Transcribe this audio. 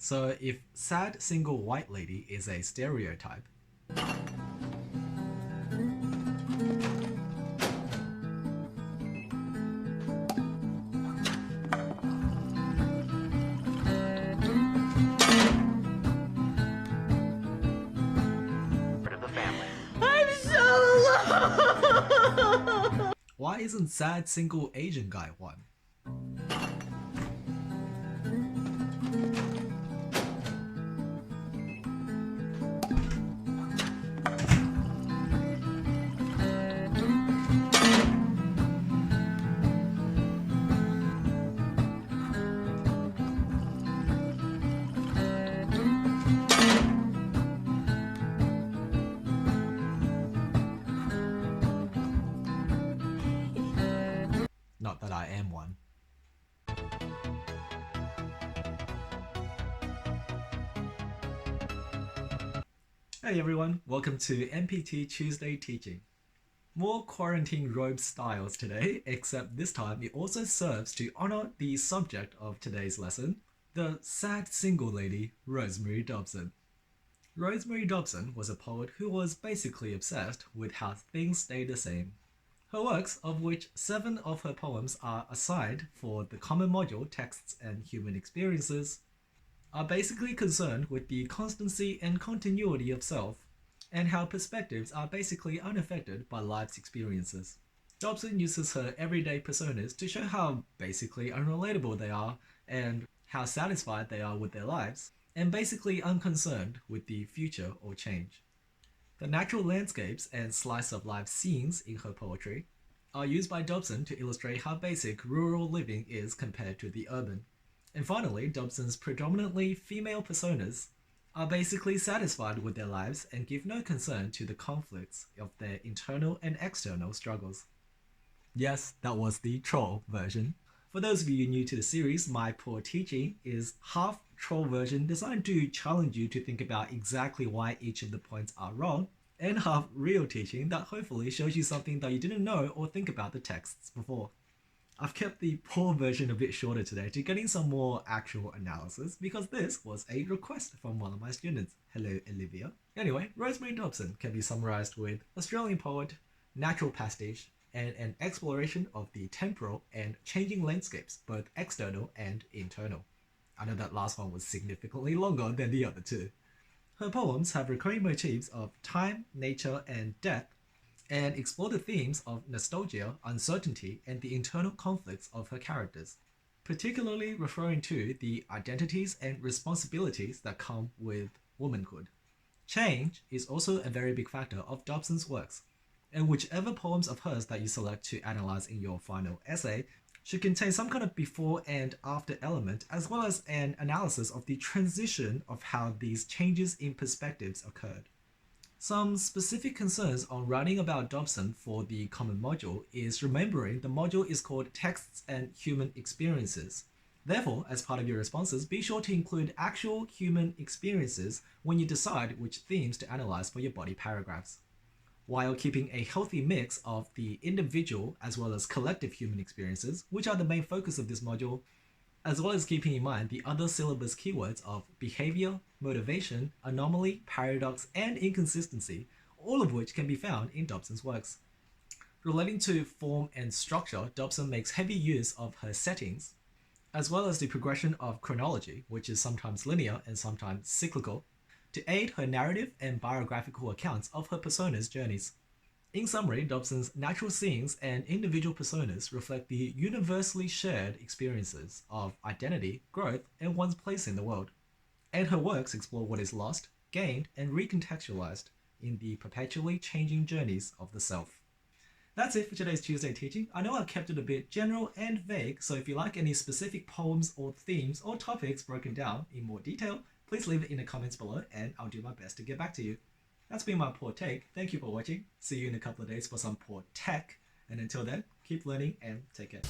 So if sad single white lady is a stereotype, I'm so alone! why isn't sad single Asian guy one? Not that I am one. Hey everyone, welcome to MPT Tuesday Teaching. More quarantine robe styles today, except this time it also serves to honor the subject of today's lesson, the sad single lady, Rosemary Dobson. Rosemary Dobson was a poet who was basically obsessed with how things stay the same. Her works, of which 7 of her poems are assigned for the common module Texts and Human Experiences, are basically concerned with the constancy and continuity of self, and how perspectives are basically unaffected by life's experiences. Dobson uses her everyday personas to show how basically unrelatable they are and how satisfied they are with their lives, and basically unconcerned with the future or change. The natural landscapes and slice of life scenes in her poetry are used by Dobson to illustrate how basic rural living is compared to the urban. And finally, Dobson's predominantly female personas are basically satisfied with their lives and give no concern to the conflicts of their internal and external struggles. Yes, that was the troll version. For those of you new to the series, my poor teaching is half troll version designed to challenge you to think about exactly why each of the points are wrong, and half real teaching that hopefully shows you something that you didn't know or think about the texts before. I've kept the poor version a bit shorter today to get in some more actual analysis because this was a request from one of my students. Hello, Olivia. Anyway, Rosemary Dobson can be summarized with Australian poet, natural pastiche, and an exploration of the temporal and changing landscapes, both external and internal. I know that last one was significantly longer than the other two. Her poems have recurring motifs of time, nature, and death, and explore the themes of nostalgia, uncertainty, and the internal conflicts of her characters, particularly referring to the identities and responsibilities that come with womanhood. Change is also a very big factor of Dobson's works, and whichever poems of hers that you select to analyze in your final essay should contain some kind of before and after element, as well as an analysis of the transition of how these changes in perspectives occurred. Some specific concerns on writing about Dobson for the common module is remembering the module is called Texts and Human Experiences. Therefore, as part of your responses, be sure to include actual human experiences when you decide which themes to analyze for your body paragraphs, while keeping a healthy mix of the individual as well as collective human experiences, which are the main focus of this module, as well as keeping in mind the other syllabus keywords of behavior, motivation, anomaly, paradox, and inconsistency, all of which can be found in Dobson's works. Relating to form and structure, Dobson makes heavy use of her settings, as well as the progression of chronology, which is sometimes linear and sometimes cyclical, to aid her narrative and biographical accounts of her personas' journeys. In summary, Dobson's natural scenes and individual personas reflect the universally shared experiences of identity, growth, and one's place in the world. And her works explore what is lost, gained, and recontextualized in the perpetually changing journeys of the self. That's it for today's Tuesday teaching. I know I kept it a bit general and vague, so if you like any specific poems or themes or topics broken down in more detail, please leave it in the comments below and I'll do my best to get back to you. That's been my poor take. Thank you for watching. See you in a couple of days for some poor tech. And until then, keep learning and take care.